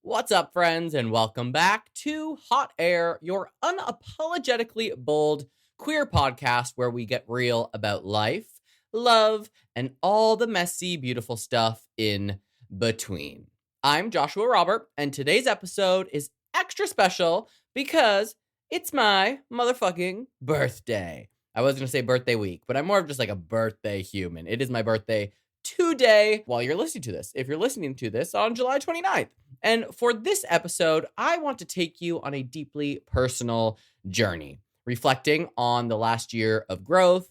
What's up, friends, and welcome back to Hot Air, your unapologetically bold queer podcast where we get real about life, love, and all the messy, beautiful stuff in between. I'm Joshua Robert, and today's episode is extra special because it's my motherfucking birthday. I was going to say birthday week, but I'm more of just like a birthday human. It is my birthday today while you're listening to this, if you're listening to this on July 29th. And for this episode, I want to take you on a deeply personal journey, reflecting on the last year of growth,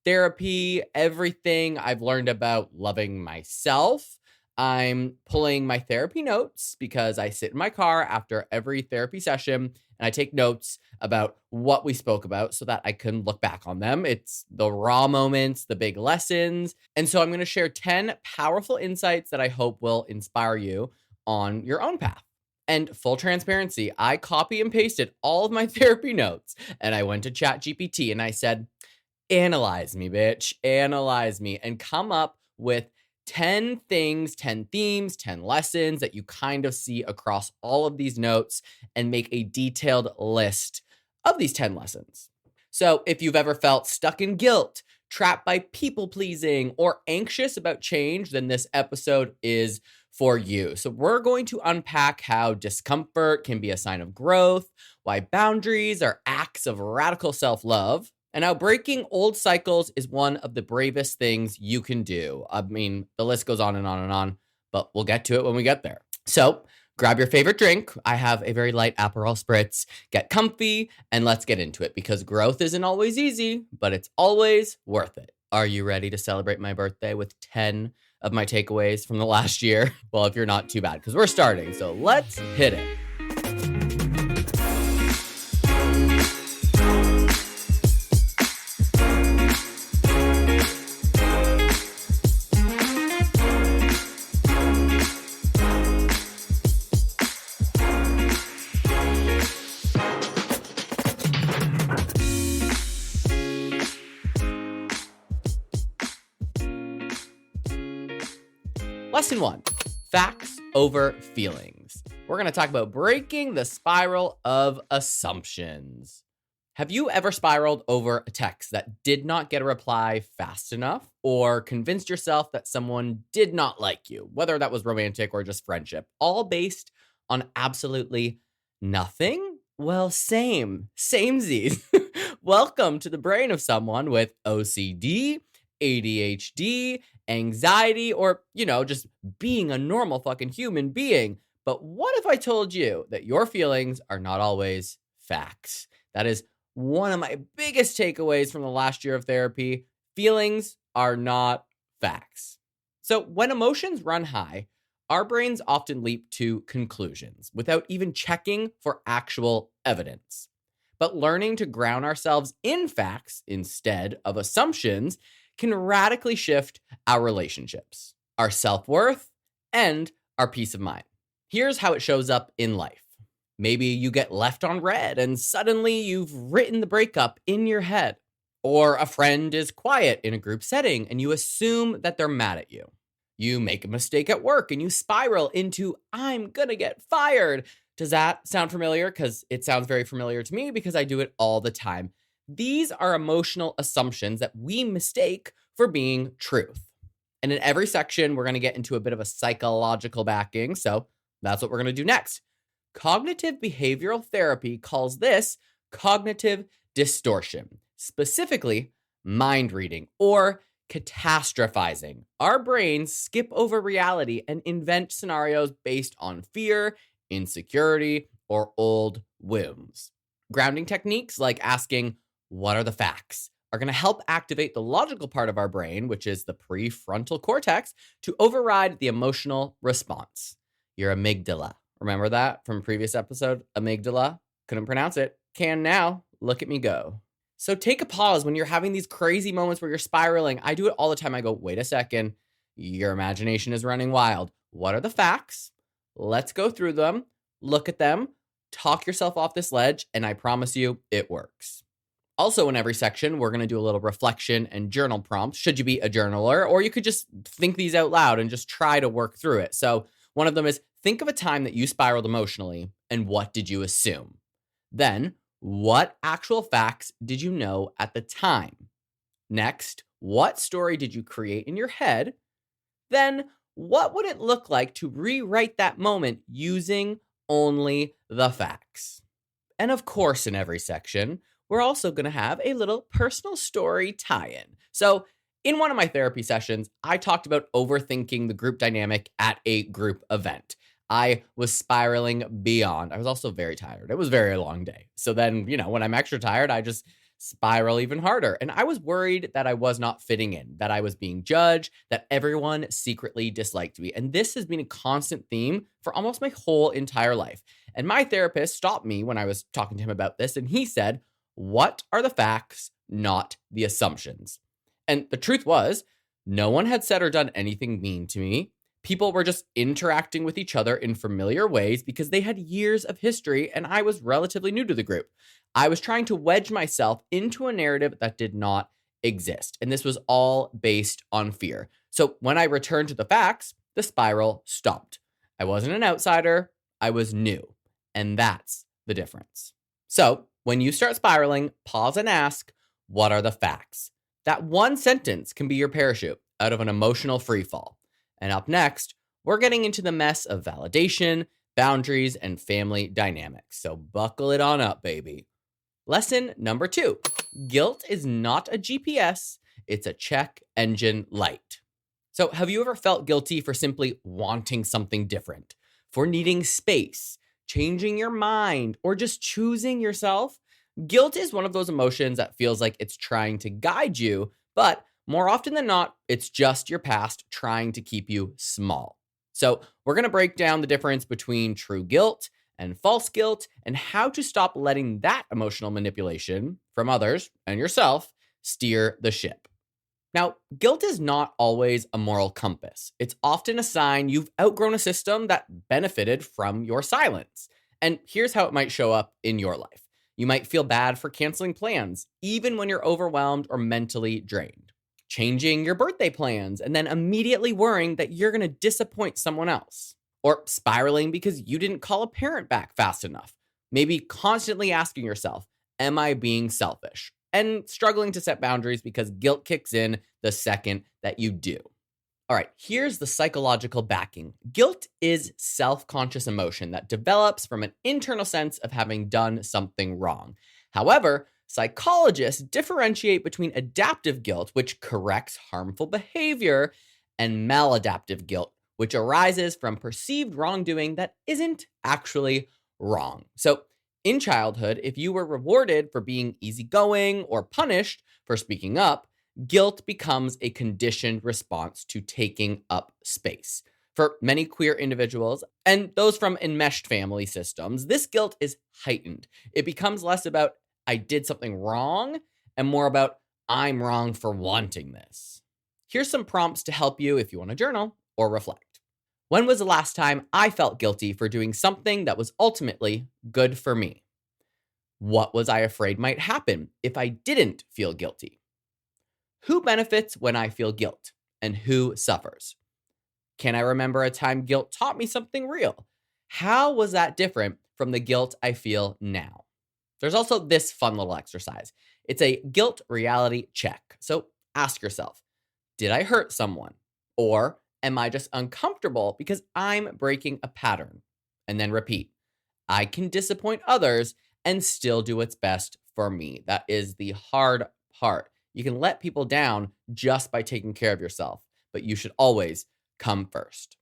therapy, everything I've learned about loving myself. I'm pulling my therapy notes because I sit in my car after every therapy session and I take notes about what we spoke about so that I can look back on them. It's the raw moments, the big lessons. And so I'm going to share 10 powerful insights that I hope will inspire you on your own path. And full transparency, I copy and pasted all of my therapy notes and I went to ChatGPT and I said, analyze me, bitch, analyze me, and come up with 10 things, 10 themes, 10 lessons that you kind of see across all of these notes and make a detailed list of these 10 lessons. So if you've ever felt stuck in guilt, trapped by people pleasing, or anxious about change, then this episode is for you. So we're going to unpack how discomfort can be a sign of growth, why boundaries are acts of radical self-love, and how breaking old cycles is one of the bravest things you can do. I mean, the list goes on and on and on, but we'll get to it when we get there. So grab your favorite drink. I have a very light Aperol Spritz. Get comfy, and let's get into it because growth isn't always easy, but it's always worth it. Are you ready to celebrate my birthday with 10 of my takeaways from the last year? Well, if you're not, too bad, because we're starting. So let's hit it. Lesson 1, facts over feelings. We're going to talk about breaking the spiral of assumptions. Have you ever spiraled over a text that did not get a reply fast enough, or convinced yourself that someone did not like you, whether that was romantic or just friendship, all based on absolutely nothing? Well, samesies. Welcome to the brain of someone with OCD, ADHD, anxiety, or, just being a normal fucking human being. But what if I told you that your feelings are not always facts? That is one of my biggest takeaways from the last year of therapy. Feelings are not facts. So when emotions run high, our brains often leap to conclusions without even checking for actual evidence. But learning to ground ourselves in facts instead of assumptions can radically shift our relationships, our self-worth, and our peace of mind. Here's how it shows up in life. Maybe you get left on red and suddenly you've written the breakup in your head. Or a friend is quiet in a group setting and you assume that they're mad at you. You make a mistake at work and you spiral into, I'm gonna get fired. Does that sound familiar? Because it sounds very familiar to me because I do it all the time. These are emotional assumptions that we mistake for being truth. And in every section, we're going to get into a bit of a psychological backing. So that's what we're going to do next. Cognitive behavioral therapy calls this cognitive distortion, specifically mind reading or catastrophizing. Our brains skip over reality and invent scenarios based on fear, insecurity, or old wounds. Grounding techniques like asking, what are the facts, are going to help activate the logical part of our brain, which is the prefrontal cortex, to override the emotional response. Your amygdala. Remember that from a previous episode? Amygdala? Couldn't pronounce it. Can now. Look at me go. So take a pause when you're having these crazy moments where you're spiraling. I do it all the time. I go, wait a second. Your imagination is running wild. What are the facts? Let's go through them. Look at them. Talk yourself off this ledge. And I promise you, it works. Also, in every section, we're going to do a little reflection and journal prompts, should you be a journaler, or you could just think these out loud and just try to work through it. So one of them is, Think of a time that you spiraled emotionally, and what did you assume? Then, what actual facts did you know at the time? Next, what story did you create in your head? Then, what would it look like to rewrite that moment using only the facts? And of course, in every section, we're also going to have a little personal story tie in. So, in one of my therapy sessions, I talked about overthinking the group dynamic at a group event. I was spiraling beyond. I was also very tired. It was a very long day. So then, when I'm extra tired, I just spiral even harder. And I was worried that I was not fitting in, that I was being judged, that everyone secretly disliked me. And this has been a constant theme for almost my whole entire life. And my therapist stopped me when I was talking to him about this, and he said, "What are the facts, not the assumptions?" And the truth was, no one had said or done anything mean to me. People were just interacting with each other in familiar ways because they had years of history and I was relatively new to the group. I was trying to wedge myself into a narrative that did not exist. And this was all based on fear. So when I returned to the facts, the spiral stopped. I wasn't an outsider, I was new. And that's the difference. So when you start spiraling, pause and ask, what are the facts? That one sentence can be your parachute out of an emotional freefall. And up next, we're getting into the mess of validation, boundaries, and family dynamics. So buckle it on up, baby. Lesson number 2. Guilt is not a GPS, it's a check engine light. So have you ever felt guilty for simply wanting something different? For needing space, changing your mind, or just choosing yourself? Guilt is one of those emotions that feels like it's trying to guide you, but more often than not, it's just your past trying to keep you small. So we're going to break down the difference between true guilt and false guilt and how to stop letting that emotional manipulation from others and yourself steer the ship. Now, guilt is not always a moral compass. It's often a sign you've outgrown a system that benefited from your silence. And here's how it might show up in your life. You might feel bad for canceling plans, even when you're overwhelmed or mentally drained. Changing your birthday plans and then immediately worrying that you're going to disappoint someone else. Or spiraling because you didn't call a parent back fast enough. Maybe constantly asking yourself, am I being selfish? And struggling to set boundaries because guilt kicks in the second that you do. All right, here's the psychological backing. Guilt is self-conscious emotion that develops from an internal sense of having done something wrong. However, psychologists differentiate between adaptive guilt, which corrects harmful behavior, and maladaptive guilt, which arises from perceived wrongdoing that isn't actually wrong. So, in childhood, if you were rewarded for being easygoing or punished for speaking up, guilt becomes a conditioned response to taking up space. For many queer individuals and those from enmeshed family systems, this guilt is heightened. It becomes less about, I did something wrong, and more about, I'm wrong for wanting this. Here's some prompts to help you if you want to journal or reflect. When was the last time I felt guilty for doing something that was ultimately good for me? What was I afraid might happen if I didn't feel guilty? Who benefits when I feel guilt, and who suffers? Can I remember a time guilt taught me something real? How was that different from the guilt I feel now? There's also this fun little exercise. It's a guilt reality check. So ask yourself, did I hurt someone? Or am I just uncomfortable because I'm breaking a pattern? And then repeat, I can disappoint others and still do what's best for me. That is the hard part. You can let people down just by taking care of yourself, but you should always come first.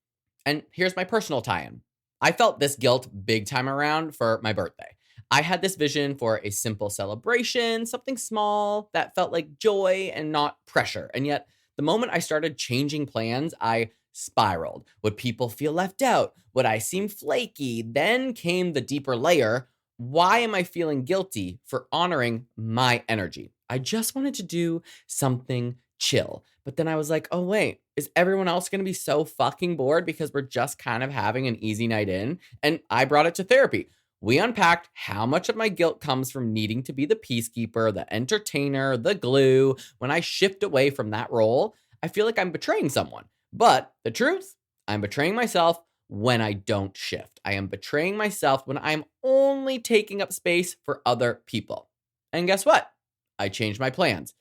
And here's my personal tie-in. I felt this guilt big time around for my birthday. I had this vision for a simple celebration, something small that felt like joy and not pressure. And yet, the moment I started changing plans, I spiraled. Would people feel left out? Would I seem flaky? Then came the deeper layer. Why am I feeling guilty for honoring my energy? I just wanted to do something chill. But then I was like, oh, wait, is everyone else going to be so fucking bored because we're just kind of having an easy night in? And I brought it to therapy. We unpacked how much of my guilt comes from needing to be the peacekeeper, the entertainer, the glue. When I shift away from that role, I feel like I'm betraying someone. But the truth, I'm betraying myself when I don't shift. I am betraying myself when I'm only taking up space for other people. And guess what? I changed my plans.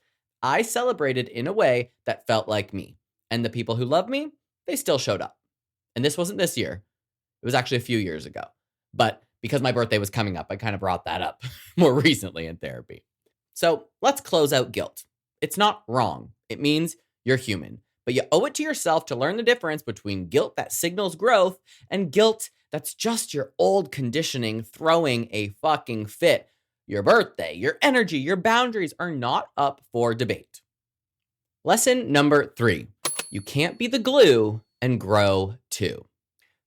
I celebrated in a way that felt like me. And the people who love me, they still showed up. And this wasn't this year. It was actually a few years ago. But because my birthday was coming up, I kind of brought that up more recently in therapy. So let's close out guilt. It's not wrong. It means you're human. But you owe it to yourself to learn the difference between guilt that signals growth and guilt that's just your old conditioning throwing a fucking fit. Your birthday, your energy, your boundaries are not up for debate. Lesson number 3, you can't be the glue and grow too.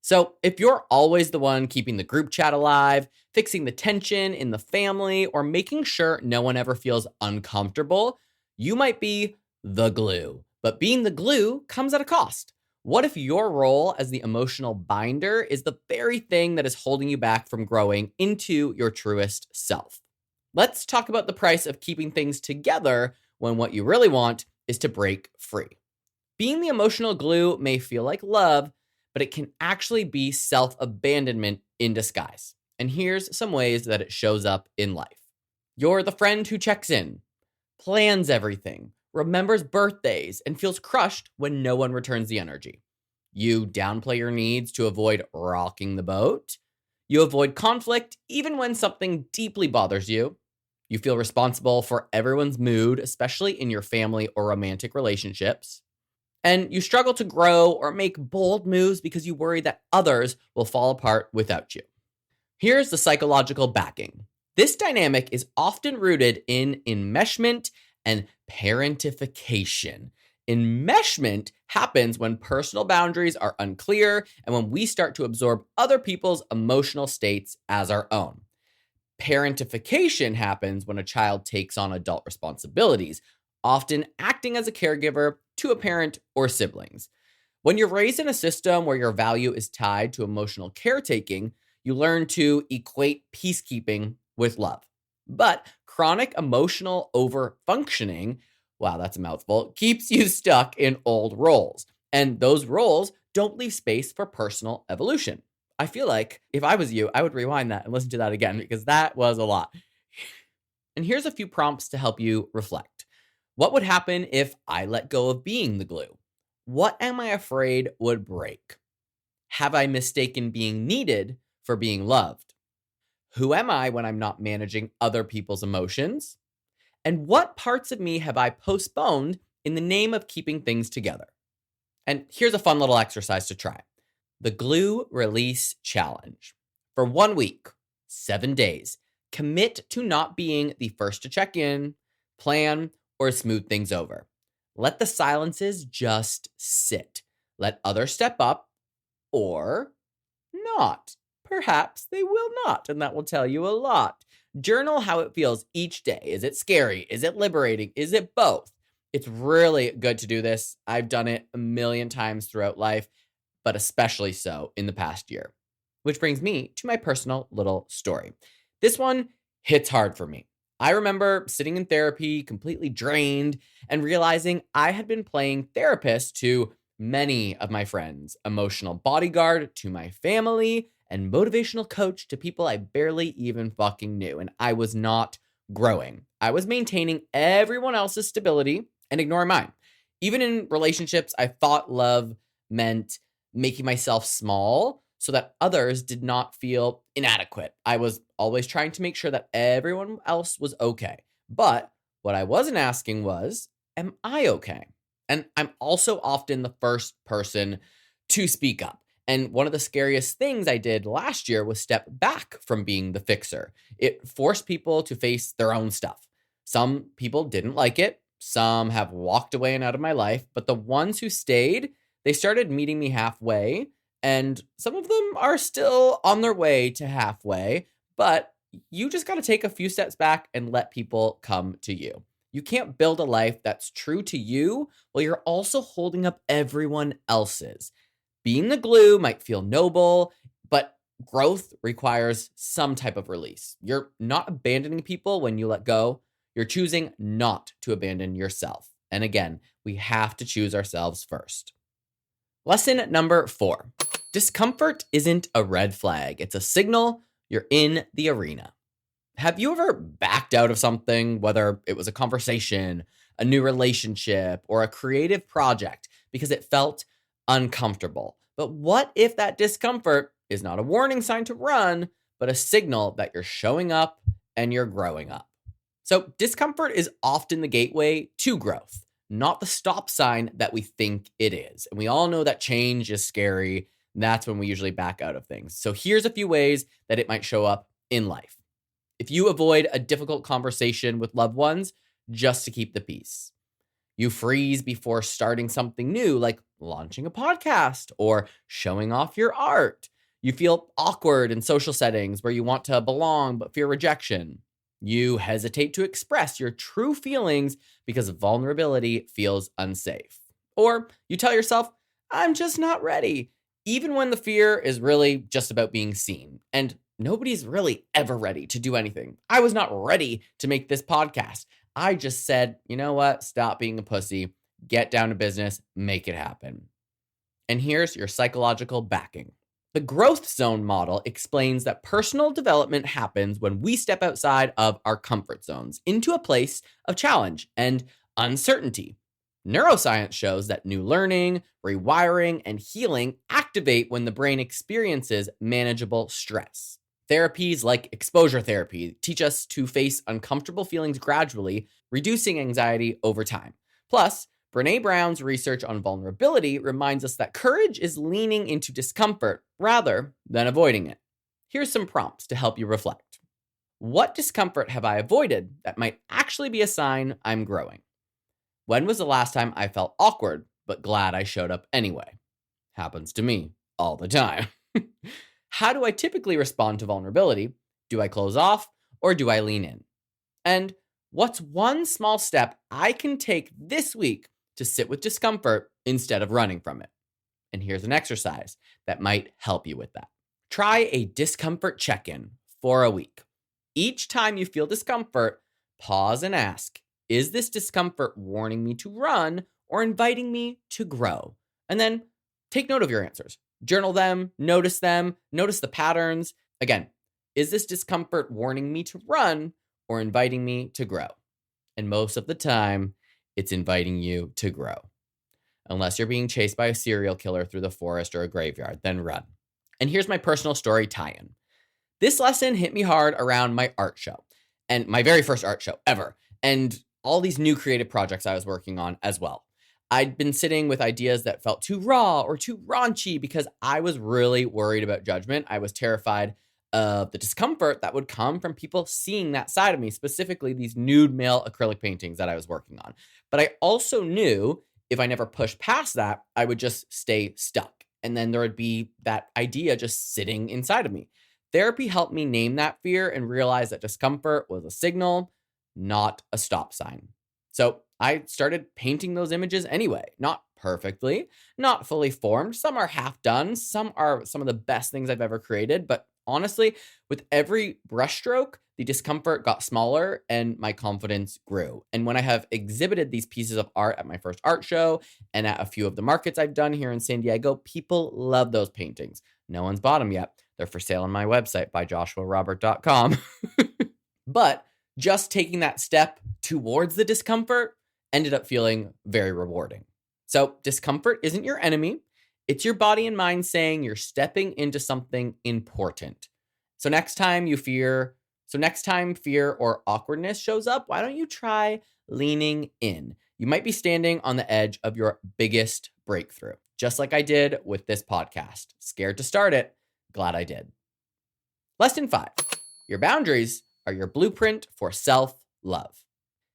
So if you're always the one keeping the group chat alive, fixing the tension in the family, or making sure no one ever feels uncomfortable, you might be the glue. But being the glue comes at a cost. What if your role as the emotional binder is the very thing that is holding you back from growing into your truest self? Let's talk about the price of keeping things together when what you really want is to break free. Being the emotional glue may feel like love, but it can actually be self-abandonment in disguise. And here's some ways that it shows up in life. You're the friend who checks in, plans everything, remembers birthdays, and feels crushed when no one returns the energy. You downplay your needs to avoid rocking the boat. You avoid conflict even when something deeply bothers you. You feel responsible for everyone's mood, especially in your family or romantic relationships. And you struggle to grow or make bold moves because you worry that others will fall apart without you. Here's the psychological backing. This dynamic is often rooted in enmeshment and parentification. Enmeshment happens when personal boundaries are unclear and when we start to absorb other people's emotional states as our own. Parentification happens when a child takes on adult responsibilities, often acting as a caregiver to a parent or siblings. When you're raised in a system where your value is tied to emotional caretaking, you learn to equate peacekeeping with love. But chronic emotional overfunctioning, wow, that's a mouthful, keeps you stuck in old roles. And those roles don't leave space for personal evolution. I feel like if I was you, I would rewind that and listen to that again because that was a lot. And here's a few prompts to help you reflect. What would happen if I let go of being the glue? What am I afraid would break? Have I mistaken being needed for being loved? Who am I when I'm not managing other people's emotions? And what parts of me have I postponed in the name of keeping things together? And here's a fun little exercise to try. The Glue Release Challenge. For 1 week, 7 days, commit to not being the first to check in, plan, or smooth things over. Let the silences just sit. Let others step up or not. Perhaps they will not, and that will tell you a lot. Journal how it feels each day. Is it scary? Is it liberating? Is it both? It's really good to do this. I've done it a million times throughout life, but especially so in the past year. Which brings me to my personal little story. This one hits hard for me. I remember sitting in therapy, completely drained, and realizing I had been playing therapist to many of my friends, emotional bodyguard to my family, and motivational coach to people I barely even fucking knew. And I was not growing. I was maintaining everyone else's stability and ignoring mine. Even in relationships, I thought love meant making myself small so that others did not feel inadequate. I was always trying to make sure that everyone else was okay. But what I wasn't asking was, am I okay? And I'm also often the first person to speak up. And one of the scariest things I did last year was step back from being the fixer. It forced people to face their own stuff. Some people didn't like it. Some have walked away and out of my life. But the ones who stayed, they started meeting me halfway. And some of them are still on their way to halfway. But you just got to take a few steps back and let people come to you. You can't build a life that's true to you while you're also holding up everyone else's. Being the glue might feel noble, but growth requires some type of release. You're not abandoning people when you let go. You're choosing not to abandon yourself. And again, we have to choose ourselves first. Lesson number 4. Discomfort isn't a red flag. It's a signal you're in the arena. Have you ever backed out of something, whether it was a conversation, a new relationship, or a creative project, because it felt uncomfortable? But what if that discomfort is not a warning sign to run, but a signal that you're showing up and you're growing up? So, discomfort is often the gateway to growth, not the stop sign that we think it is. And we all know that change is scary. That's when we usually back out of things. So, here's a few ways that it might show up in life. If you avoid a difficult conversation with loved ones just to keep the peace, you freeze before starting something new, like launching a podcast or showing off your art. You feel awkward in social settings where you want to belong but fear rejection. You hesitate to express your true feelings because vulnerability feels unsafe. Or you tell yourself, I'm just not ready, even when the fear is really just about being seen. And nobody's really ever ready to do anything. I was not ready to make this podcast. I just said, you know what? Stop being a pussy, get down to business, make it happen. And here's your psychological backing. The growth zone model explains that personal development happens when we step outside of our comfort zones into a place of challenge and uncertainty. Neuroscience shows that new learning, rewiring, and healing activate when the brain experiences manageable stress. Therapies like exposure therapy teach us to face uncomfortable feelings gradually, reducing anxiety over time. Plus, Brené Brown's research on vulnerability reminds us that courage is leaning into discomfort rather than avoiding it. Here's some prompts to help you reflect. What discomfort have I avoided that might actually be a sign I'm growing? When was the last time I felt awkward, but glad I showed up anyway? Happens to me all the time. How do I typically respond to vulnerability? Do I close off or do I lean in? And what's one small step I can take this week to sit with discomfort instead of running from it? And here's an exercise that might help you with that. Try a discomfort check-in for a week. Each time you feel discomfort, pause and ask, is this discomfort warning me to run or inviting me to grow? And then take note of your answers. Journal them, notice the patterns. Again, is this discomfort warning me to run or inviting me to grow? And most of the time, it's inviting you to grow. Unless you're being chased by a serial killer through the forest or a graveyard, then run. And here's my personal story tie-in. This lesson hit me hard around my art show, and my very first art show ever, and all these new creative projects I was working on as well. I'd been sitting with ideas that felt too raw or too raunchy because I was really worried about judgment. I was terrified of the discomfort that would come from people seeing that side of me, specifically these nude male acrylic paintings that I was working on. But I also knew if I never pushed past that, I would just stay stuck. And then there would be that idea just sitting inside of me. Therapy helped me name that fear and realize that discomfort was a signal, not a stop sign. So I started painting those images anyway, not perfectly, not fully formed. Some are half done. Some are some of the best things I've ever created. But honestly, with every brushstroke, the discomfort got smaller and my confidence grew. And when I have exhibited these pieces of art at my first art show and at a few of the markets I've done here in San Diego, people love those paintings. No one's bought them yet. They're for sale on my website by joshuarobert.com. But just taking that step towards the discomfort ended up feeling very rewarding. So discomfort isn't your enemy. It's your body and mind saying you're stepping into something important. So next time fear or awkwardness shows up, why don't you try leaning in? You might be standing on the edge of your biggest breakthrough, just like I did with this podcast. Scared to start it, glad I did. Lesson 5. Your boundaries are your blueprint for self-love.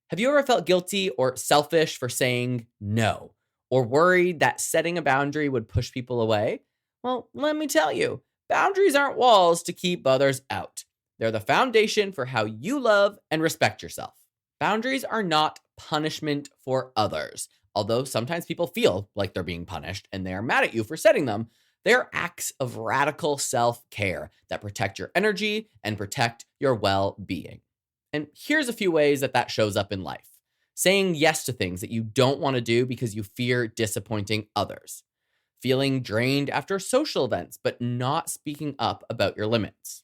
Have you ever felt guilty or selfish for saying no, or worried that setting a boundary would push people away? Well, let me tell you, boundaries aren't walls to keep others out. They're the foundation for how you love and respect yourself. Boundaries are not punishment for others. Although sometimes people feel like they're being punished and they are mad at you for setting them, they're acts of radical self-care that protect your energy and protect your well-being. And here's a few ways that shows up in life. Saying yes to things that you don't want to do because you fear disappointing others. feeling drained after social events, but not speaking up about your limits,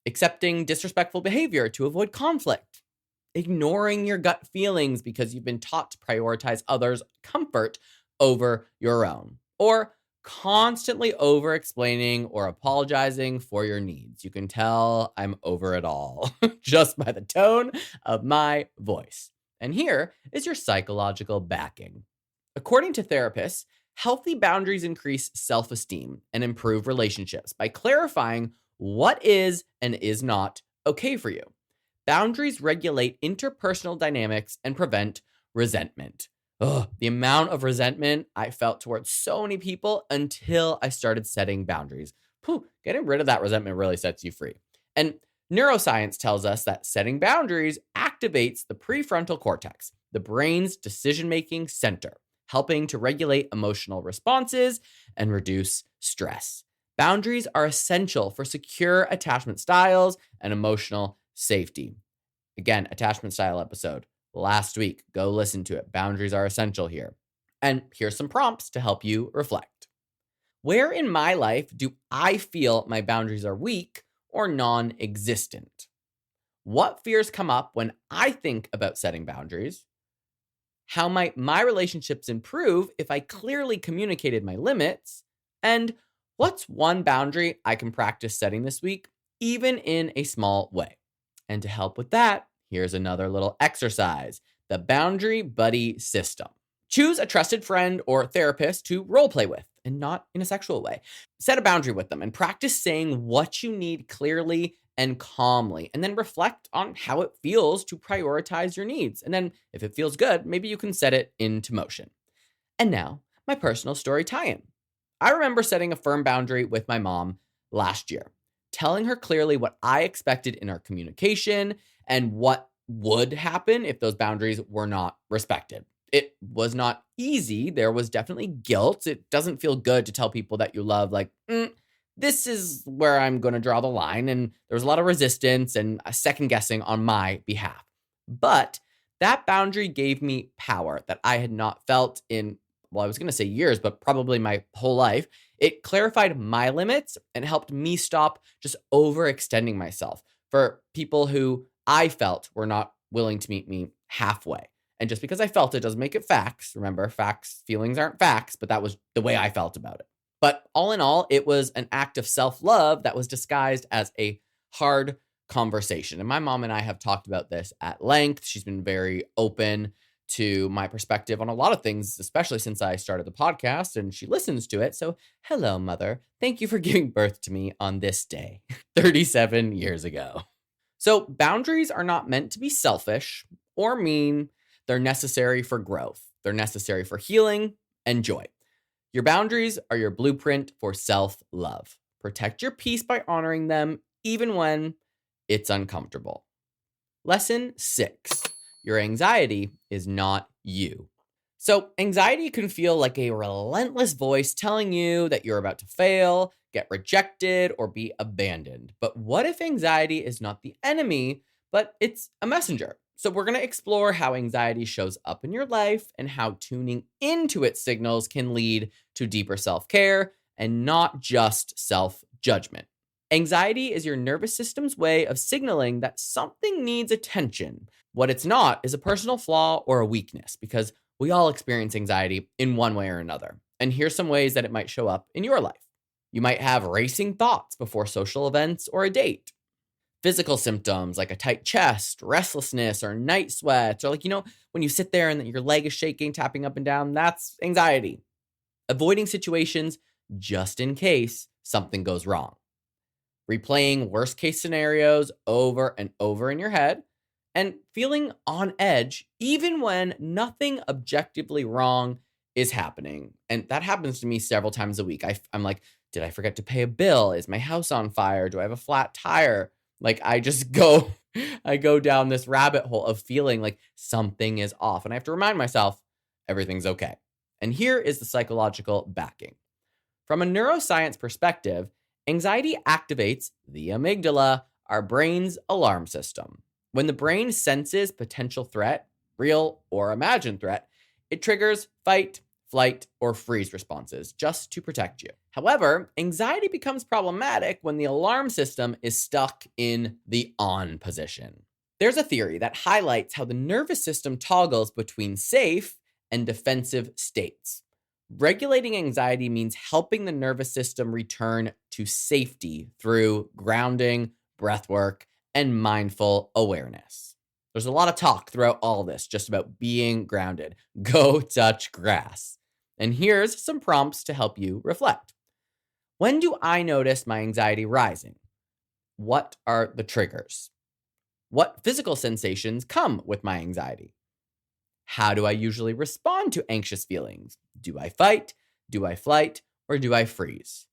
accepting disrespectful behavior to avoid conflict, ignoring your gut feelings because you've been taught to prioritize others' comfort over your own, or constantly over explaining or apologizing for your needs. You can tell I'm over it all just by the tone of my voice. And here is your psychological backing. According to therapists, healthy boundaries increase self-esteem and improve relationships by clarifying what is and is not okay for you. Boundaries regulate interpersonal dynamics and prevent resentment. The amount of resentment I felt towards so many people until I started setting boundaries. Getting rid of that resentment really sets you free. And neuroscience tells us that setting boundaries activates the prefrontal cortex, the brain's decision-making center, helping to regulate emotional responses and reduce stress. Boundaries are essential for secure attachment styles and emotional safety. Again, attachment style episode last week. Go listen to it. Boundaries are essential here. And here's some prompts to help you reflect. Where in my life do I feel my boundaries are weak or non-existent? What fears come up when I think about setting boundaries? How might my relationships improve if I clearly communicated my limits? And what's one boundary I can practice setting this week, even in a small way? And to help with that, here's another little exercise, the Boundary Buddy System. Choose a trusted friend or therapist to role play with, and not in a sexual way. Set a boundary with them and practice saying what you need clearly and calmly, and then reflect on how it feels to prioritize your needs. And then if it feels good, maybe you can set it into motion. And now, my personal story tie-in. I remember setting a firm boundary with my mom last year, telling her clearly what I expected in our communication and what would happen if those boundaries were not respected. It was not easy. There was definitely guilt. It doesn't feel good to tell people that you love, like, this is where I'm going to draw the line. And there was a lot of resistance and a second guessing on my behalf. But that boundary gave me power that I had not felt in, well, I was going to say years, but probably my whole life. It clarified my limits and helped me stop just overextending myself for people who I felt were not willing to meet me halfway. And just because I felt it doesn't make it facts. Remember, facts, feelings aren't facts, but that was the way I felt about it. But all in all, it was an act of self-love that was disguised as a hard conversation. And my mom and I have talked about this at length. She's been very open to my perspective on a lot of things, especially since I started the podcast, and she listens to it. So hello, Mother. Thank you for giving birth to me on this day, 37 years ago. So boundaries are not meant to be selfish or mean. They're necessary for growth. They're necessary for healing and joy. Your boundaries are your blueprint for self-love. Protect your peace by honoring them, even when it's uncomfortable. Lesson 6. Your anxiety is not you. So anxiety can feel like a relentless voice telling you that you're about to fail, get rejected, or be abandoned. But what if anxiety is not the enemy, but it's a messenger? So we're going to explore how anxiety shows up in your life and how tuning into its signals can lead to deeper self-care and not just self-judgment. Anxiety is your nervous system's way of signaling that something needs attention. What it's not is a personal flaw or a weakness, because we all experience anxiety in one way or another. And here's some ways that it might show up in your life. You might have racing thoughts before social events or a date. Physical symptoms like a tight chest, restlessness, or night sweats, or when you sit there and your leg is shaking, tapping up and down, that's anxiety. Avoiding situations just in case something goes wrong. Replaying worst case scenarios over and over in your head, and feeling on edge even when nothing objectively wrong is happening. And that happens to me several times a week. I'm like, did I forget to pay a bill? Is my house on fire? Do I have a flat tire? I go down this rabbit hole of feeling like something is off. And I have to remind myself, everything's okay. And here is the psychological backing. From a neuroscience perspective, anxiety activates the amygdala, our brain's alarm system. When the brain senses potential threat, real or imagined threat, it triggers fight, flight, or freeze responses just to protect you. However, anxiety becomes problematic when the alarm system is stuck in the on position. There's a theory that highlights how the nervous system toggles between safe and defensive states. Regulating anxiety means helping the nervous system return to safety through grounding, breath work, and mindful awareness. There's a lot of talk throughout all this just about being grounded. Go touch grass. And here's some prompts to help you reflect. When do I notice my anxiety rising? What are the triggers? What physical sensations come with my anxiety? How do I usually respond to anxious feelings? Do I fight? Do I flight? Or do I freeze?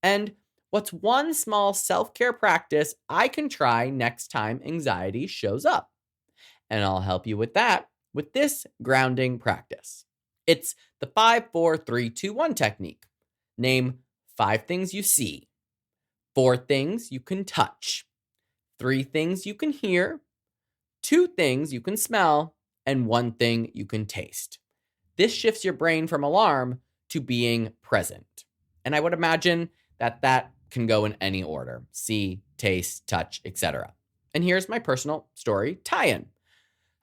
And what's one small self-care practice I can try next time anxiety shows up? And I'll help you with that with this grounding practice. It's the 5-4-3-2-1 technique. Name 5 things you see, 4 things you can touch, 3 things you can hear, 2 things you can smell, and 1 thing you can taste. This shifts your brain from alarm to being present. And I would imagine that can go in any order: see, taste, touch, etc. And here's my personal story tie-in.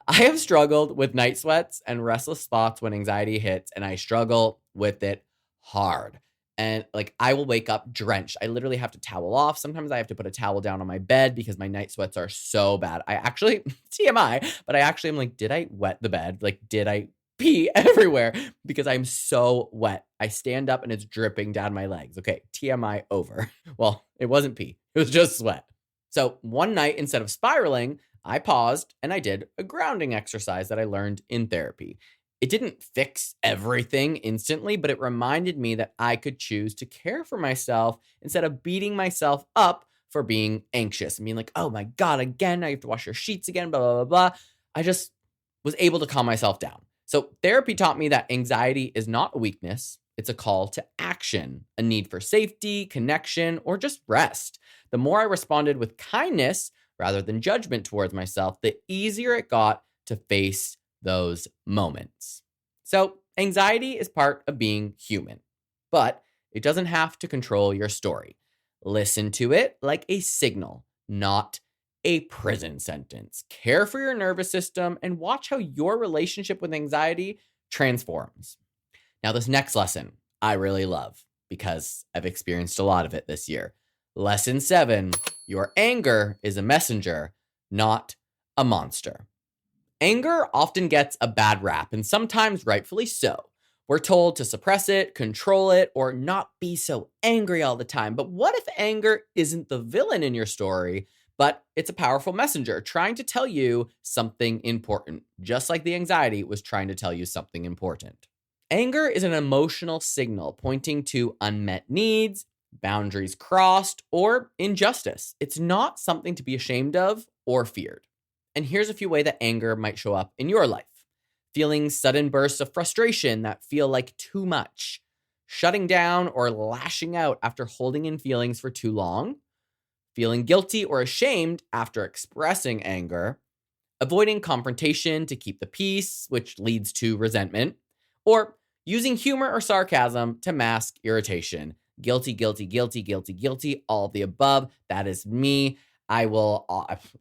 I have struggled with night sweats and restless thoughts when anxiety hits, and I struggle with it hard. And I will wake up drenched. I literally have to towel off. Sometimes I have to put a towel down on my bed because my night sweats are so bad. I actually, TMI, but I actually am like, did I wet the bed? Did I pee everywhere? Because I'm so wet. I stand up and it's dripping down my legs. Okay, TMI over. Well, it wasn't pee. It was just sweat. So one night, instead of spiraling, I paused and I did a grounding exercise that I learned in therapy. It didn't fix everything instantly, but it reminded me that I could choose to care for myself instead of beating myself up for being anxious and being like, oh my God, again, I have to wash your sheets again, blah, blah, blah, blah. I just was able to calm myself down. So therapy taught me that anxiety is not a weakness. It's a call to action, a need for safety, connection, or just rest. The more I responded with kindness rather than judgment towards myself, the easier it got to face those moments. So anxiety is part of being human, but it doesn't have to control your story. Listen to it like a signal, not a prison sentence. Care for your nervous system and watch how your relationship with anxiety transforms. Now, this next lesson I really love because I've experienced a lot of it this year. Lesson 7, your anger is a messenger, not a monster. Anger often gets a bad rap, and sometimes rightfully so. We're told to suppress it, control it, or not be so angry all the time. But what if anger isn't the villain in your story, but it's a powerful messenger trying to tell you something important, just like the anxiety was trying to tell you something important? Anger is an emotional signal pointing to unmet needs, boundaries crossed, or injustice. It's not something to be ashamed of or feared. And here's a few ways that anger might show up in your life. Feeling sudden bursts of frustration that feel like too much. Shutting down or lashing out after holding in feelings for too long. Feeling guilty or ashamed after expressing anger. Avoiding confrontation to keep the peace, which leads to resentment. Or using humor or sarcasm to mask irritation. Guilty, guilty, guilty, guilty, guilty, all of the above. That is me. I will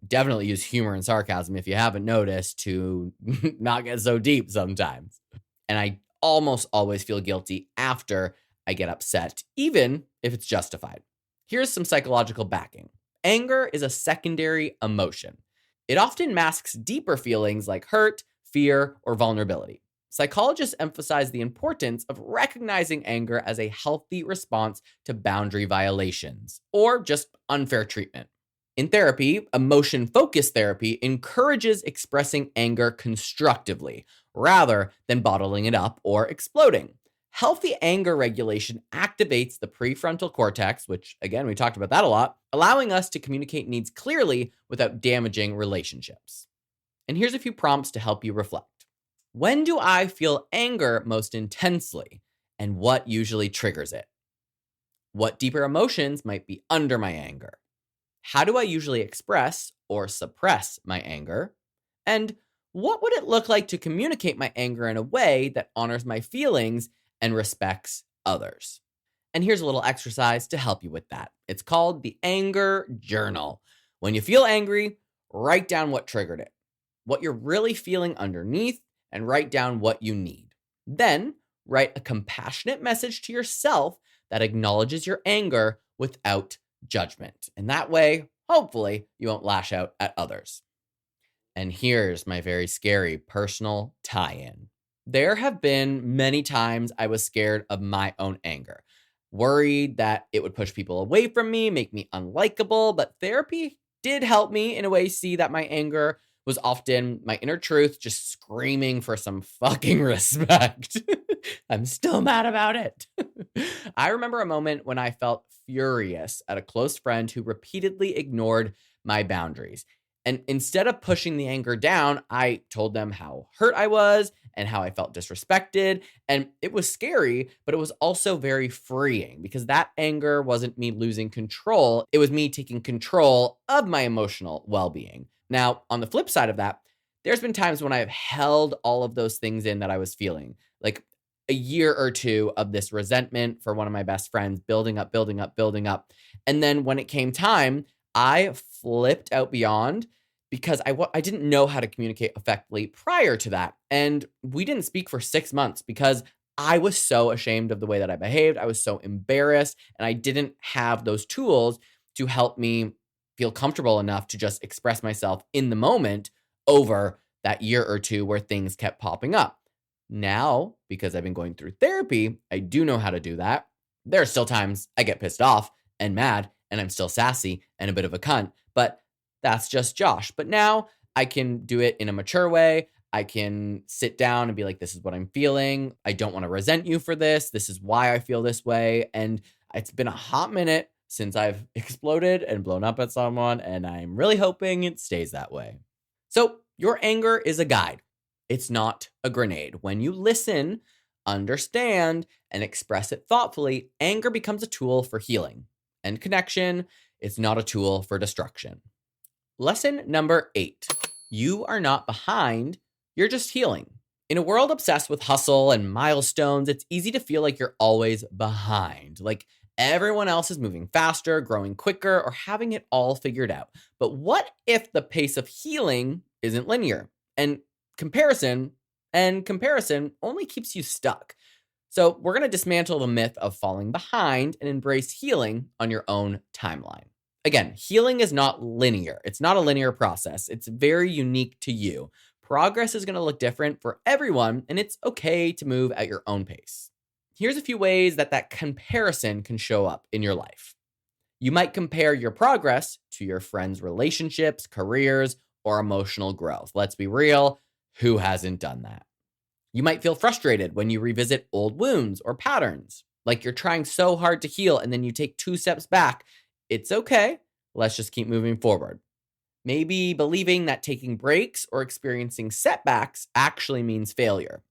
definitely use humor and sarcasm, if you haven't noticed, to not get so deep sometimes. And I almost always feel guilty after I get upset, even if it's justified. Here's some psychological backing. Anger is a secondary emotion. It often masks deeper feelings like hurt, fear, or vulnerability. Psychologists emphasize the importance of recognizing anger as a healthy response to boundary violations or just unfair treatment. In therapy, emotion-focused therapy encourages expressing anger constructively rather than bottling it up or exploding. Healthy anger regulation activates the prefrontal cortex, which, again, we talked about that a lot, allowing us to communicate needs clearly without damaging relationships. And here's a few prompts to help you reflect. When do I feel anger most intensely, and what usually triggers it? What deeper emotions might be under my anger? How do I usually express or suppress my anger? And what would it look like to communicate my anger in a way that honors my feelings and respects others. And here's a little exercise to help you with that. It's called the anger journal. When you feel angry, write down what triggered it, what you're really feeling underneath, and write down what you need. Then write a compassionate message to yourself that acknowledges your anger without judgment. And that way, hopefully, you won't lash out at others. And here's my very scary personal tie-in. There have been many times I was scared of my own anger, worried that it would push people away from me, make me unlikable, but therapy did help me in a way see that my anger was often my inner truth just screaming for some fucking respect. I'm still mad about it. I remember a moment when I felt furious at a close friend who repeatedly ignored my boundaries. And instead of pushing the anger down, I told them how hurt I was and how I felt disrespected. And it was scary, but it was also very freeing because that anger wasn't me losing control. It was me taking control of my emotional well-being. Now, on the flip side of that, there's been times when I have held all of those things in that I was feeling, like a year or two of this resentment for one of my best friends, building up, building up, building up. And then when it came time, I flipped out beyond because I didn't know how to communicate effectively prior to that. And we didn't speak for 6 months because I was so ashamed of the way that I behaved. I was so embarrassed, and I didn't have those tools to help me feel comfortable enough to just express myself in the moment over that year or two where things kept popping up. Now, because I've been going through therapy, I do know how to do that. There are still times I get pissed off and mad, and I'm still sassy and a bit of a cunt, but that's just Josh. But now I can do it in a mature way. I can sit down and be like, this is what I'm feeling. I don't want to resent you for this. This is why I feel this way. And it's been a hot minute since I've exploded and blown up at someone, and I'm really hoping it stays that way. So your anger is a guide. It's not a grenade. When you listen, understand, and express it thoughtfully, anger becomes a tool for healing and connection. It's not a tool for destruction. Lesson number 8. You are not behind, you're just healing. In a world obsessed with hustle and milestones, it's easy to feel like you're always behind, like everyone else is moving faster, growing quicker, or having it all figured out. But what if the pace of healing isn't linear? And comparison only keeps you stuck. So we're going to dismantle the myth of falling behind and embrace healing on your own timeline. Again, healing is not linear. It's not a linear process. It's very unique to you. Progress is going to look different for everyone, and it's okay to move at your own pace. Here's a few ways that comparison can show up in your life. You might compare your progress to your friends' relationships, careers, or emotional growth. Let's be real, who hasn't done that? You might feel frustrated when you revisit old wounds or patterns, like you're trying so hard to heal and then you take 2 steps back. It's okay. Let's just keep moving forward. Maybe believing that taking breaks or experiencing setbacks actually means failure,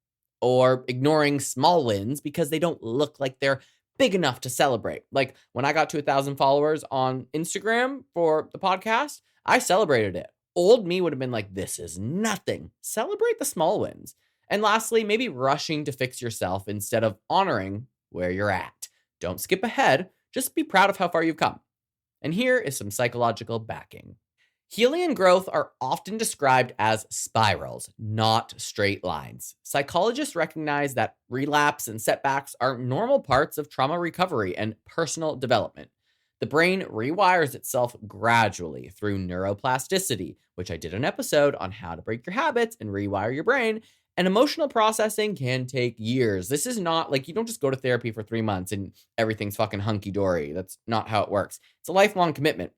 or ignoring small wins because they don't look like they're big enough to celebrate. Like when I got to 1,000 followers on Instagram for the podcast, I celebrated it. Old me would have been like, this is nothing. Celebrate the small wins. And lastly, maybe rushing to fix yourself instead of honoring where you're at. Don't skip ahead. Just be proud of how far you've come. And here is some psychological backing. Healing and growth are often described as spirals, not straight lines. Psychologists recognize that relapse and setbacks are normal parts of trauma recovery and personal development. The brain rewires itself gradually through neuroplasticity, which I did an episode on how to break your habits and rewire your brain. And emotional processing can take years. This is not like you don't just go to therapy for 3 months and everything's fucking hunky-dory. That's not how it works. It's a lifelong commitment.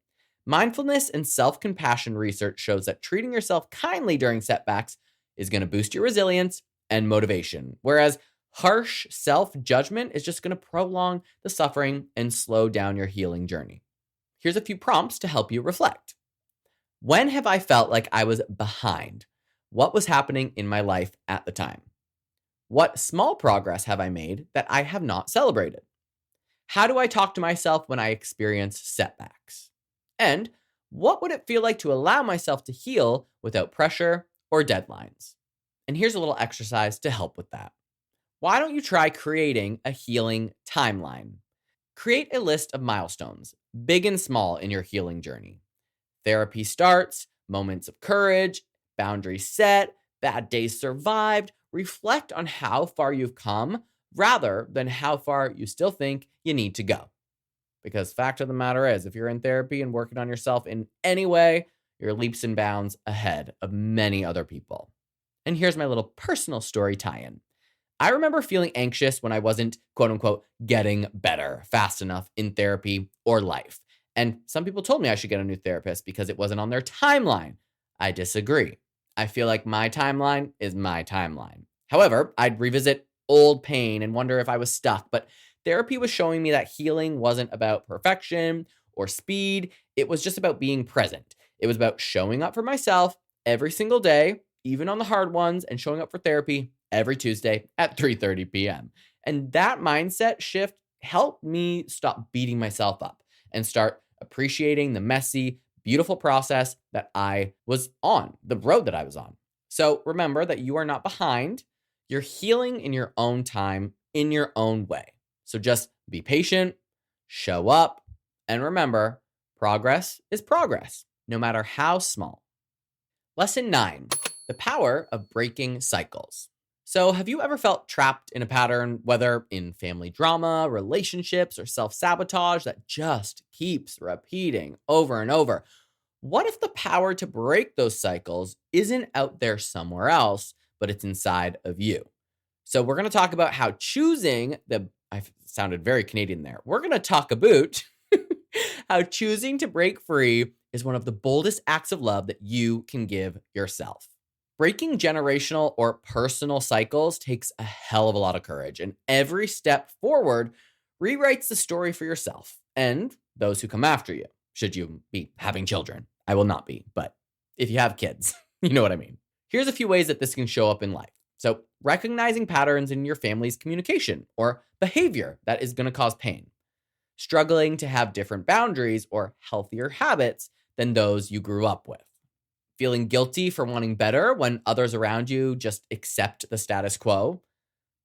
Mindfulness and self-compassion research shows that treating yourself kindly during setbacks is going to boost your resilience and motivation, whereas harsh self-judgment is just going to prolong the suffering and slow down your healing journey. Here's a few prompts to help you reflect. When have I felt like I was behind? What was happening in my life at the time? What small progress have I made that I have not celebrated? How do I talk to myself when I experience setbacks? And what would it feel like to allow myself to heal without pressure or deadlines? And here's a little exercise to help with that. Why don't you try creating a healing timeline? Create a list of milestones, big and small, in your healing journey. Therapy starts, moments of courage, boundaries set, bad days survived. Reflect on how far you've come rather than how far you still think you need to go. Because fact of the matter is, if you're in therapy and working on yourself in any way, you're leaps and bounds ahead of many other people. And here's my little personal story tie-in. I remember feeling anxious when I wasn't, quote unquote, getting better fast enough in therapy or life. And some people told me I should get a new therapist because it wasn't on their timeline. I disagree. I feel like my timeline is my timeline. However, I'd revisit old pain and wonder if I was stuck. But therapy was showing me that healing wasn't about perfection or speed. It was just about being present. It was about showing up for myself every single day, even on the hard ones, and showing up for therapy every Tuesday at 3:30 p.m. And that mindset shift helped me stop beating myself up and start appreciating the messy, beautiful process that I was on, the road that I was on. So remember that you are not behind. You're healing in your own time, in your own way. So just be patient, show up, and remember, progress is progress, no matter how small. Lesson 9, the power of breaking cycles. So have you ever felt trapped in a pattern, whether in family drama, relationships, or self-sabotage that just keeps repeating over and over? What if the power to break those cycles isn't out there somewhere else, but it's inside of you? So we're going to talk about how I sounded very Canadian there. We're going to talk about how choosing to break free is one of the boldest acts of love that you can give yourself. Breaking generational or personal cycles takes a hell of a lot of courage, and every step forward rewrites the story for yourself and those who come after you, should you be having children. I will not be, but if you have kids, you know what I mean. Here's a few ways that this can show up in life. So, recognizing patterns in your family's communication or behavior that is going to cause pain. Struggling to have different boundaries or healthier habits than those you grew up with. Feeling guilty for wanting better when others around you just accept the status quo.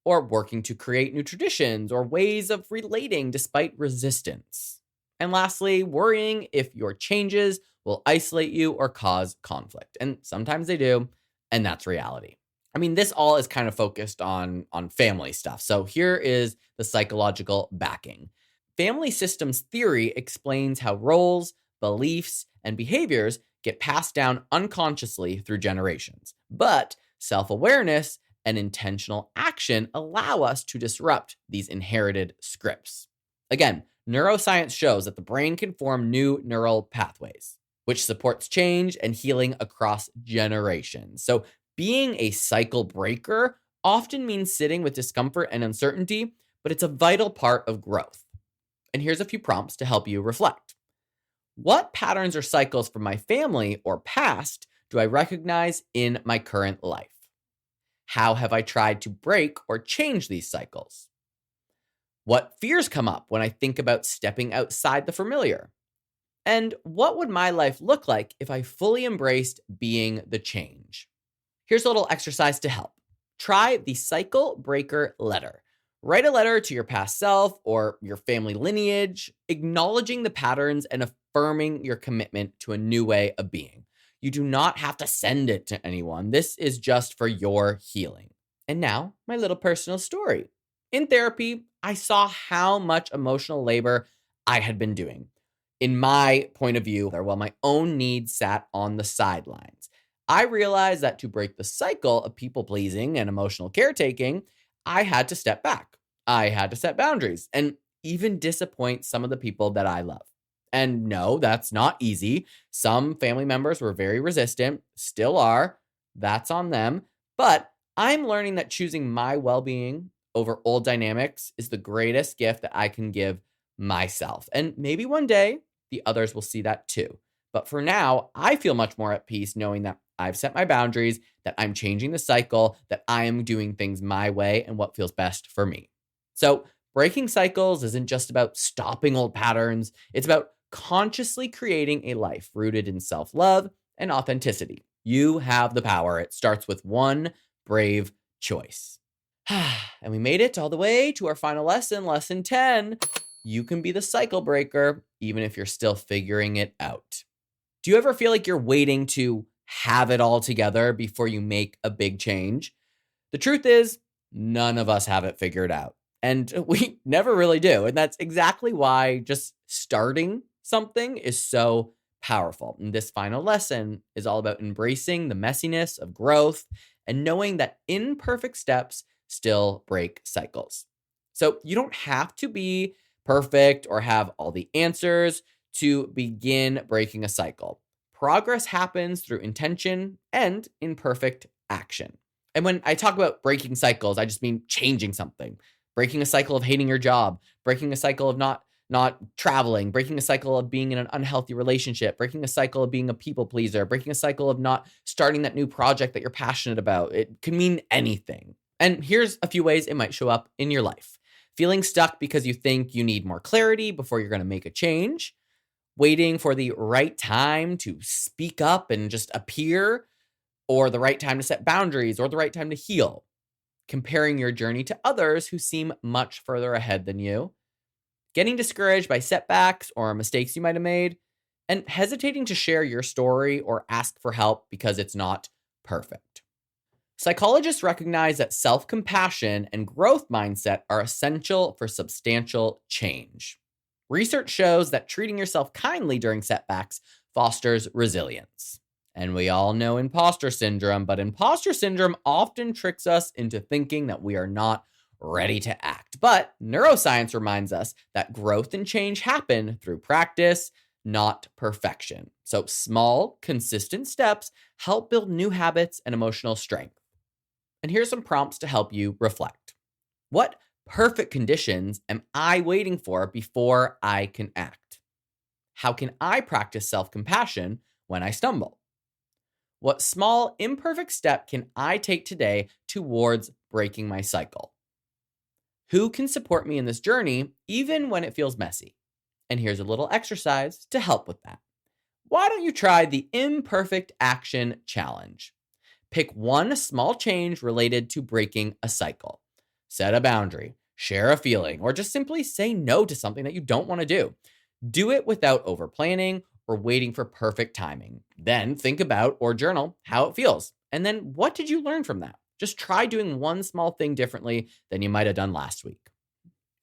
Or working to create new traditions or ways of relating despite resistance. And lastly, worrying if your changes will isolate you or cause conflict. And sometimes they do, and that's reality. I mean, this all is kind of focused on family stuff. So here is the psychological backing. Family systems theory explains how roles, beliefs, and behaviors get passed down unconsciously through generations. But self-awareness and intentional action allow us to disrupt these inherited scripts. Again, neuroscience shows that the brain can form new neural pathways, which supports change and healing across generations. So being a cycle breaker often means sitting with discomfort and uncertainty, but it's a vital part of growth. And here's a few prompts to help you reflect. What patterns or cycles from my family or past do I recognize in my current life? How have I tried to break or change these cycles? What fears come up when I think about stepping outside the familiar? And what would my life look like if I fully embraced being the change? Here's a little exercise to help. Try the cycle breaker letter. Write a letter to your past self or your family lineage, acknowledging the patterns and affirming your commitment to a new way of being. You do not have to send it to anyone. This is just for your healing. And now, my little personal story. In therapy, I saw how much emotional labor I had been doing. In my point of view, while my own needs sat on the sidelines. I realized that to break the cycle of people-pleasing and emotional caretaking, I had to step back. I had to set boundaries and even disappoint some of the people that I love. And no, that's not easy. Some family members were very resistant, still are. That's on them. But I'm learning that choosing my well-being over old dynamics is the greatest gift that I can give myself. And maybe one day the others will see that too. But for now, I feel much more at peace knowing that I've set my boundaries, that I'm changing the cycle, that I am doing things my way and what feels best for me. So breaking cycles isn't just about stopping old patterns. It's about consciously creating a life rooted in self-love and authenticity. You have the power. It starts with one brave choice. And we made it all the way to our final lesson, lesson 10. You can be the cycle breaker, even if you're still figuring it out. Do you ever feel like you're waiting to have it all together before you make a big change? The truth is, none of us have it figured out. And we never really do. And that's exactly why just starting something is so powerful. And this final lesson is all about embracing the messiness of growth and knowing that imperfect steps still break cycles. So you don't have to be perfect or have all the answers to begin breaking a cycle. Progress happens through intention and imperfect action. And when I talk about breaking cycles, I just mean changing something. Breaking a cycle of hating your job, breaking a cycle of not traveling, breaking a cycle of being in an unhealthy relationship, breaking a cycle of being a people pleaser, breaking a cycle of not starting that new project that you're passionate about. It can mean anything. And here's a few ways it might show up in your life. Feeling stuck because you think you need more clarity before you're going to make a change. Waiting for the right time to speak up and just appear, or the right time to set boundaries, or the right time to heal. Comparing your journey to others who seem much further ahead than you. Getting discouraged by setbacks or mistakes you might have made. And hesitating to share your story or ask for help because it's not perfect. Psychologists recognize that self-compassion and growth mindset are essential for substantial change. Research shows that treating yourself kindly during setbacks fosters resilience. And we all know imposter syndrome, but imposter syndrome often tricks us into thinking that we are not ready to act. But neuroscience reminds us that growth and change happen through practice, not perfection. So small, consistent steps help build new habits and emotional strength. And here's some prompts to help you reflect. What perfect conditions am I waiting for before I can act? How can I practice self-compassion when I stumble? What small, imperfect step can I take today towards breaking my cycle? Who can support me in this journey, even when it feels messy? And here's a little exercise to help with that. Why don't you try the Imperfect Action Challenge? Pick one small change related to breaking a cycle. Set a boundary, share a feeling, or just simply say no to something that you don't want to do. Do it without over-planning or waiting for perfect timing. Then think about or journal how it feels. And then what did you learn from that? Just try doing one small thing differently than you might have done last week.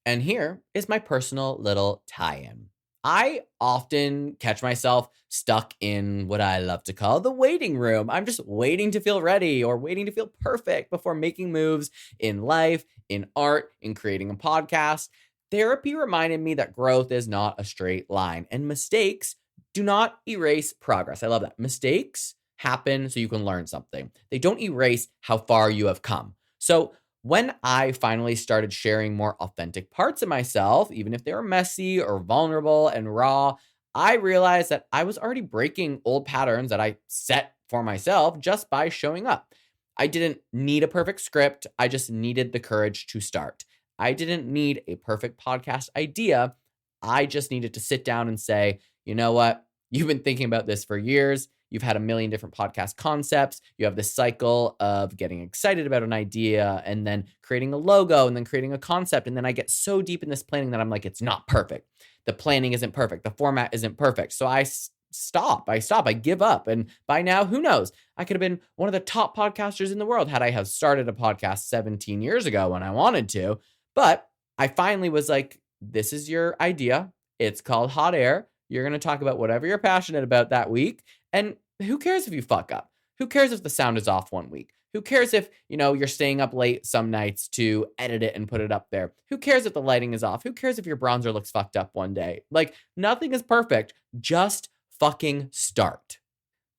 And here is my personal little tie-in. I often catch myself stuck in what I love to call the waiting room. I'm just waiting to feel ready or waiting to feel perfect before making moves in life, in art, in creating a podcast. Therapy reminded me that growth is not a straight line, and mistakes do not erase progress. I love that. Mistakes happen so you can learn something. They don't erase how far you have come. So when I finally started sharing more authentic parts of myself, even if they were messy or vulnerable and raw, I realized that I was already breaking old patterns that I set for myself just by showing up. I didn't need a perfect script. I just needed the courage to start. I didn't need a perfect podcast idea. I just needed to sit down and say, you know what? You've been thinking about this for years. You've had a million different podcast concepts. You have this cycle of getting excited about an idea and then creating a logo and then creating a concept. And then I get so deep in this planning that I'm like, it's not perfect. The planning isn't perfect. The format isn't perfect. So I stop. I give up. And by now, who knows? I could have been one of the top podcasters in the world had I have started a podcast 17 years ago when I wanted to. But I finally was like, this is your idea. It's called Hot Air. You're going to talk about whatever you're passionate about that week. And who cares if you fuck up? Who cares if the sound is off one week? Who cares if, you're staying up late some nights to edit it and put it up there? Who cares if the lighting is off? Who cares if your bronzer looks fucked up one day? Like, nothing is perfect. Just fucking start.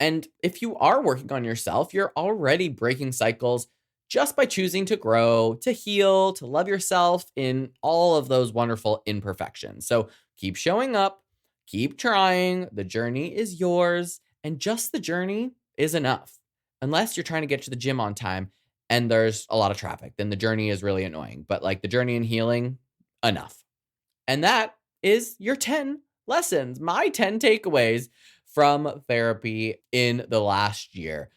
And if you are working on yourself, you're already breaking cycles just by choosing to grow, to heal, to love yourself in all of those wonderful imperfections. So keep showing up, keep trying. The journey is yours. And just the journey is enough. Unless you're trying to get to the gym on time and there's a lot of traffic, then the journey is really annoying. But like the journey and healing, enough. And that is your 10 lessons, my 10 takeaways from therapy in the last year.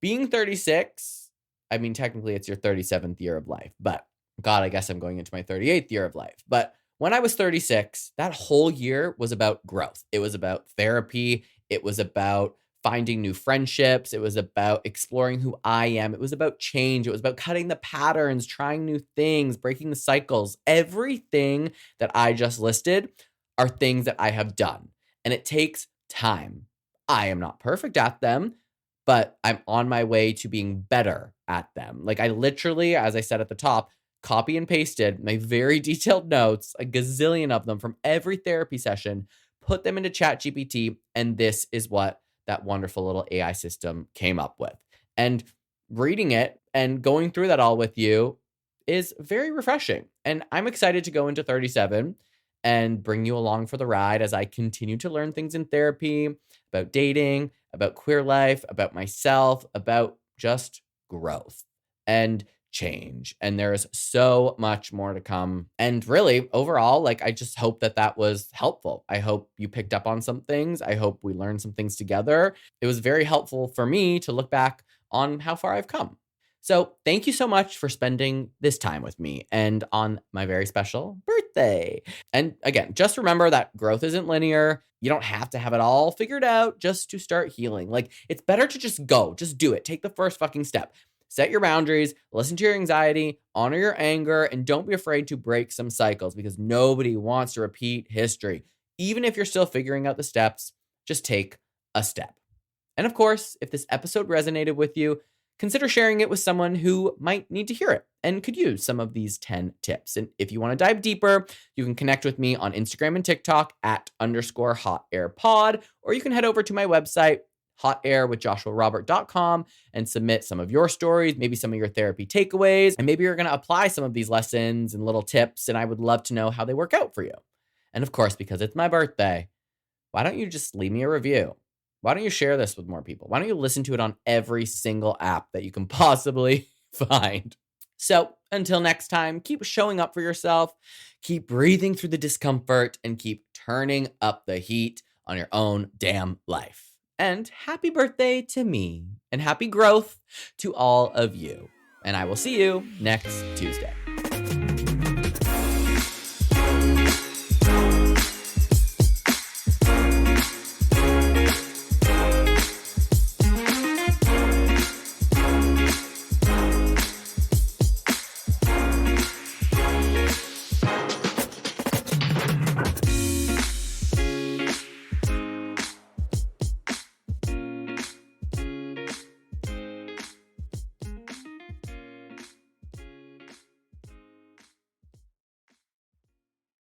Being 36, I mean, technically it's your 37th year of life, but God, I guess I'm going into my 38th year of life. But when I was 36, that whole year was about growth. It was about therapy. It was about finding new friendships. It was about exploring who I am. It was about change. It was about cutting the patterns, trying new things, breaking the cycles. Everything that I just listed are things that I have done, and it takes time. I am not perfect at them, but I'm on my way to being better at them. Like, I literally, as I said at the top, copy and pasted my very detailed notes, a gazillion of them from every therapy session, put them into ChatGPT, and this is what that wonderful little AI system came up with. And reading it and going through that all with you is very refreshing. And I'm excited to go into 37 and bring you along for the ride as I continue to learn things in therapy, about dating, about queer life, about myself, about just growth and change. And there is so much more to come. And really, overall, like, I just hope that that was helpful. I hope you picked up on some things. I hope we learned some things together. It was very helpful for me to look back on how far I've come. So thank you so much for spending this time with me and on my very special birthday. And again, just remember that growth isn't linear. You don't have to have it all figured out just to start healing. Like, it's better to just go, just do it. Take the first fucking step. Set your boundaries, listen to your anxiety, honor your anger, and don't be afraid to break some cycles, because nobody wants to repeat history. Even if you're still figuring out the steps, just take a step. And of course, if this episode resonated with you, consider sharing it with someone who might need to hear it and could use some of these 10 tips. And if you want to dive deeper, you can connect with me on Instagram and TikTok at _hotairpod, or you can head over to my website, hotairwithjoshuarobert.com, and submit some of your stories, maybe some of your therapy takeaways, and maybe you're going to apply some of these lessons and little tips, and I would love to know how they work out for you. And of course, because it's my birthday, why don't you just leave me a review? Why don't you share this with more people? Why don't you listen to it on every single app that you can possibly find? So until next time, keep showing up for yourself, keep breathing through the discomfort, and keep turning up the heat on your own damn life. And happy birthday to me, and happy growth to all of you. And I will see you next Tuesday.